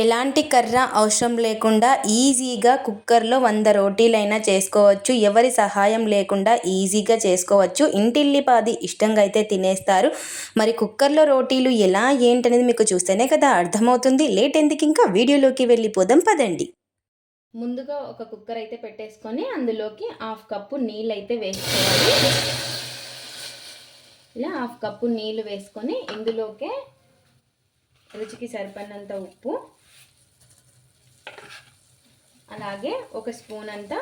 ఎలాంటి కర్ర అవసరం లేకుండా ఈజీగా కుక్కర్లో 100 రోటీలైనా చేసుకోవచ్చు. ఎవరి సహాయం లేకుండా ఈజీగా చేసుకోవచ్చు. ఇంటిల్లిపాది ఇష్టంగా అయితే తినేస్తారు. మరి కుక్కర్లో రోటీలు ఎలా ఏంటనేది మీకు చూస్తేనే కదా అర్థమవుతుంది. లేట్ ఎందుకు, ఇంకా వీడియోలోకి వెళ్ళిపోదాం పదండి. ముందుగా ఒక కుక్కర్ అయితే పెట్టేసుకొని అందులోకి 1/2 కప్పు నీళ్ళు అయితే వేసుకోవాలి. ఇలా 1/2 కప్పు నీళ్ళు వేసుకొని ఇందులోకే రుచికి సరిపడినంత ఉప్పు, అలాగే ఒక స్పూన్ అంతా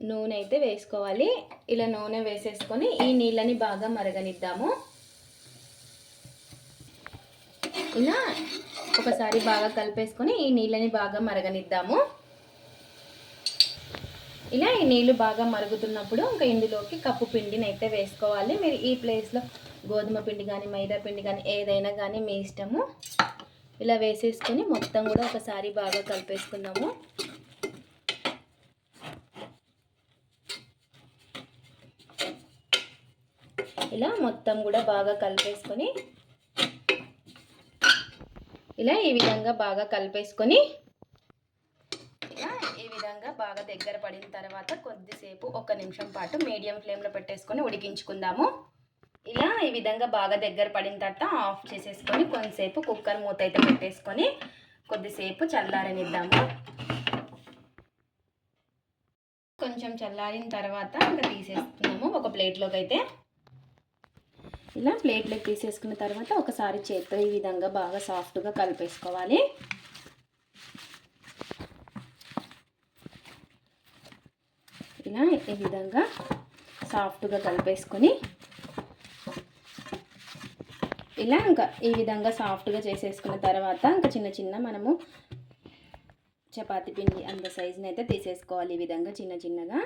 నూనె అయితే వేసుకోవాలి. ఇలా నూనె వేసేసుకొని ఈ నీళ్ళని బాగా మరగనిద్దాము. ఇలా ఒకసారి బాగా కలిపేసుకొని ఈ నీళ్ళని బాగా మరగనిద్దాము. ఇలా ఈ నీళ్ళు బాగా మరుగుతున్నప్పుడు ఇంకా ఇందులోకి కప్పు పిండిని అయితే వేసుకోవాలి. మీరు ఈ ప్లేస్లో గోధుమ పిండి కానీ మైదా పిండి కానీ ఏదైనా కానీ మీ ఇష్టము. ఇలా వేసేసుకొని మొత్తం కూడా ఒకసారి బాగా కలిపేసుకుందాము. ఇలా మొత్తం కూడా బాగా కలిపేసుకొని ఇలా ఈ విధంగా బాగా కలిపేసుకొని ఈ విధంగా బాగా దగ్గర పడిన తర్వాత కొద్దిసేపు 1 నిమిషం పాటు మీడియం ఫ్లేమ్లో పెట్టేసుకొని ఉడికించుకుందాము. ఇలా ఈ విధంగా బాగా దగ్గర పడిన తర్వాత ఆఫ్ చేసేసుకొని కొంతసేపు కుక్కర్ మూత అయితే పెట్టేసుకొని కొద్దిసేపు చల్లారనిద్దాము. కొంచెం చల్లారిన తర్వాత ఇంకా తీసేసుకున్నాము ఒక ప్లేట్లోకి అయితే. ఇలా ప్లేట్లోకి తీసేసుకున్న తర్వాత ఒకసారి చేత్తో ఈ విధంగా బాగా సాఫ్ట్గా కలిపేసుకోవాలి. ఇలా ఈ విధంగా సాఫ్ట్గా కలిపేసుకొని ఇలా ఇంకా ఈ విధంగా సాఫ్ట్గా చేసేసుకున్న తర్వాత ఇంకా చిన్న చిన్న మనము చపాతీ పిండి అంత సైజుని అయితే తీసేసుకోవాలి. ఈ విధంగా చిన్న చిన్నగా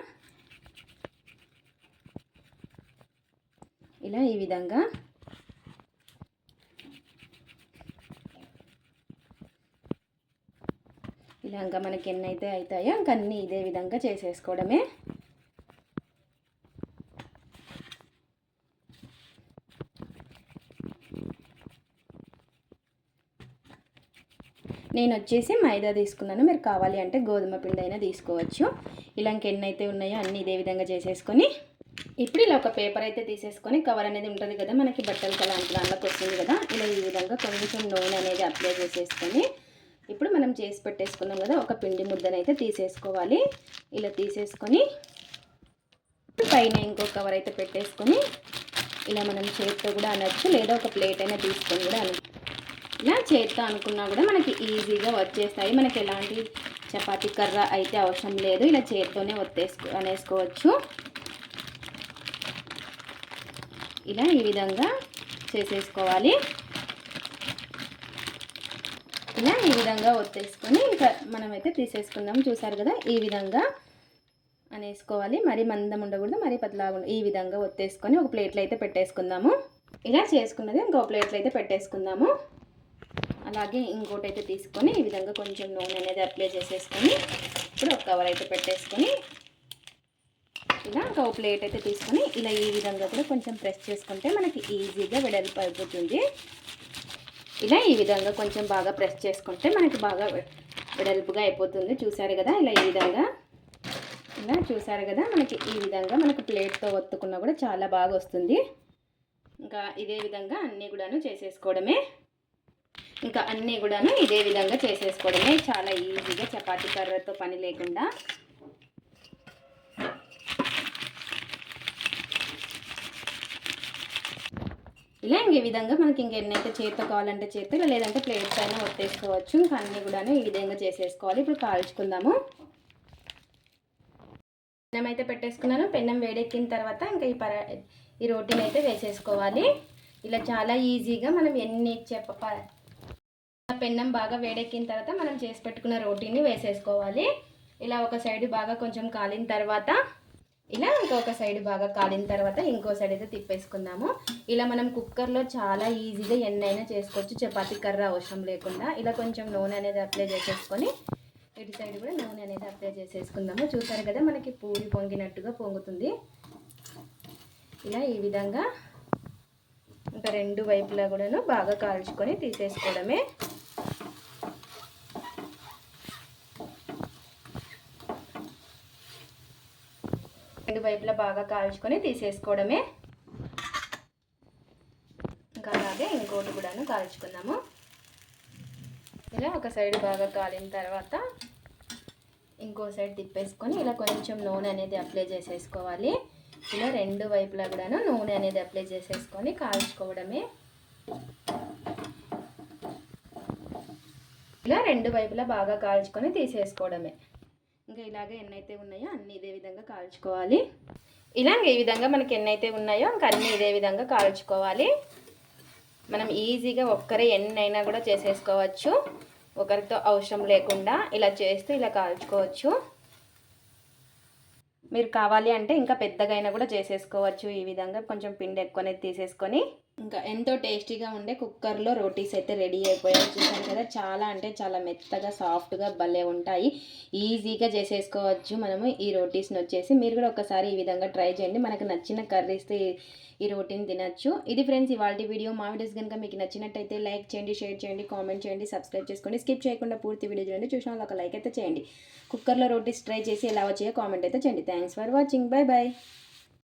ఇలా ఈ విధంగా ఇలా ఇంకా మనకి ఎన్నైతే అవుతాయో ఇంకా అన్నీ ఇదే విధంగా చేసేసుకోవడమే. నేను వచ్చేసి మైదా తీసుకున్నాను. మీరు కావాలి అంటే గోధుమ పిండి అయినా తీసుకోవచ్చు. ఇలా ఇంకెన్నైతే ఉన్నాయో అన్నీ ఇదే విధంగా చేసేసుకొని ఇప్పుడు ఇలా ఒక పేపర్ అయితే తీసేసుకొని కవర్ అనేది ఉంటుంది కదా మనకి బట్టలు అలాంటి దాంట్లోకి వస్తుంది కదా, ఇలా ఈ విధంగా కొంచెం నూనె అనేది అప్లై చేసేసుకొని ఇప్పుడు మనం చేసి పెట్టేసుకున్నాం కదా ఒక పిండి ముద్దనైతే తీసేసుకోవాలి. ఇలా తీసేసుకొని పైన ఇంకో కవర్ అయితే పెట్టేసుకొని ఇలా మనం చేతితో కూడా అనొచ్చు, లేదా ఒక ప్లేట్ అయినా తీసుకొని కూడా అనొచ్చు. ఇలా చేతితో అనుకున్నా కూడా మనకి ఈజీగా వచ్చేస్తాయి. మనకి ఎలాంటి చపాతీ కర్ర అయితే అవసరం లేదు. ఇలా చేతితోనే అనేసుకోవచ్చు. ఇలా ఈ విధంగా చేసేసుకోవాలి. ఇలా ఈ విధంగా ఒత్తేసుకొని ఇంకా మనమైతే తీసేసుకుందాం. చూసారు కదా ఈ విధంగా అనేసుకోవాలి. మరి మందం ఉండకూడదు, మరి పతలాగా ఈ విధంగా ఒత్తేసుకొని ఒక ప్లేట్లో అయితే పెట్టేసుకుందాము. ఇలా చేసుకున్నది ఇంకో ప్లేట్లో అయితే పెట్టేసుకుందాము. అలాగే ఇంకోటి అయితే తీసుకొని ఈ విధంగా కొంచెం నూనె అనేది అప్లై చేసేసుకొని ఇప్పుడు ఒక కవర్ అయితే పెట్టేసుకొని ఇలా ఒక ప్లేట్ అయితే తీసుకొని ఇలా ఈ విధంగా కూడా కొంచెం ప్రెస్ చేసుకుంటే మనకి ఈజీగా వెడల్పు అయిపోతుంది. ఇలా ఈ విధంగా కొంచెం బాగా ప్రెస్ చేసుకుంటే మనకి బాగా వెడల్పుగా అయిపోతుంది. చూసారు కదా ఇలా ఈ విధంగా ఇలా చూసారు కదా మనకి ఈ విధంగా మనకు ప్లేట్తో ఒత్తుకున్నా కూడా చాలా బాగా వస్తుంది. ఇంకా ఇదే విధంగా అన్నీ కూడాను చేసేసుకోవడమే. ఇంకా అన్నీ కూడాను ఇదే విధంగా చేసేసుకోవడమే. చాలా ఈజీగా చపాతీ కర్రతో పని లేకుండా. ఇలా ఈ విధంగా మనకి ఇంకెన్నైతే చేతితో కావాలంటే చేతితో, లేదంటే ప్లేట్స్ అయినా ఒత్తేసుకోవచ్చు. ఇంకా అన్నీ కూడాను ఈ విధంగా చేసేసుకోవాలి. ఇప్పుడు కాల్చుకుందాము. పెన్నం అయితే పెట్టేసుకున్నాను. పెన్నం వేడెక్కిన తర్వాత ఇంకా ఈ రోటీని అయితే వేసేసుకోవాలి. ఇలా చాలా ఈజీగా మనం ఎన్ని పెన్నం బాగా వేడెక్కిన తర్వాత మనం చేసి పెట్టుకున్న రోటీని వేసేసుకోవాలి. ఇలా ఒక సైడ్ బాగా కొంచెం కాలిన తర్వాత ఇలా ఇంకొక సైడ్ బాగా కాలిన తర్వాత ఇంకో సైడ్ అయితే తిప్పేసుకుందాము. ఇలా మనం కుక్కర్లో చాలా ఈజీగా ఎన్నైనా చేసుకోవచ్చు. చపాతీ కర్ర అవసరం లేకుండా. ఇలా కొంచెం నూనె అనేది అప్లై చేసేసుకొని ఇటు సైడ్ కూడా నూనె అనేది అప్లై చేసేసుకుందాము. చూసారు కదా మనకి పూరి పొంగినట్టుగా పొంగుతుంది. ఇలా ఈ విధంగా ఇంకా రెండు వైపులా కూడాను బాగా కాల్చుకొని తీసేసుకోవడమే. రెండు వైపులా బాగా కాల్చుకొని తీసేసుకోవడమే. ఇంకా అలాగే ఇంకోటి కూడాను కాల్చుకుందాము. ఇలా ఒక సైడ్ బాగా కాలిన తర్వాత ఇంకో సైడ్ తిప్పేసుకొని ఇలా కొంచెం నూనె అనేది అప్లై చేసేసుకోవాలి. ఇలా రెండు వైపులా కూడాను నూనె అనేది అప్లై చేసేసుకొని కాల్చుకోవడమే. ఇలా రెండు వైపులా బాగా కాల్చుకొని తీసేసుకోవడమే. ఇంకా ఇలాగే ఎన్నైతే ఉన్నాయో అన్నీ ఇదే విధంగా కాల్చుకోవాలి. ఇలా ఈ విధంగా మనకి ఎన్నైతే ఉన్నాయో ఇంకా అన్నీ ఇదే విధంగా కాల్చుకోవాలి. మనం ఈజీగా ఒక్కరే ఎన్నైనా కూడా చేసేసుకోవచ్చు, ఒకరితో అవసరం లేకుండా ఇలా చేస్తూ ఇలా కాల్చుకోవచ్చు. మీరు కావాలి అంటే ఇంకా పెద్దగా అయినా కూడా చేసేసుకోవచ్చు. ఈ విధంగా కొంచెం పిండి ఎక్కువనే తీసేసుకొని ఇంకా ఎంతో టేస్టీగా ఉండే కుక్కర్లో రోటీస్ అయితే రెడీ అయిపోయాయి. చూసారు కదా, చాలా అంటే చాలా మెత్తగా సాఫ్ట్గా భలే ఉంటాయి. ఈజీగా చేసేసుకోవచ్చు మనము ఈ రోటీస్ని వచ్చేసి. మీరు కూడా ఒకసారి ఈ విధంగా ట్రై చేయండి. మనకు నచ్చిన కర్రీస్తో ఈ రోటీని తినచ్చు. ఇది ఫ్రెండ్స్ ఇవాళ వీడియో. మా వీడియోస్ కనుక మీకు నచ్చినట్టయితే లైక్ చేయండి, షేర్ చేయండి, కామెంట్ చేయండి, సబ్స్క్రైబ్ చేసుకోండి. స్కిప్ చేయకుండా పూర్తి వీడియో చూడండి. చూసిన వాళ్ళు ఒక లైక్ అయితే చేయండి. కుక్కర్లో రోటీస్ ట్రై చేసి ఎలా వచ్చాయో కామెంట్ అయితే చేయండి. Thanks for watching. Bye bye.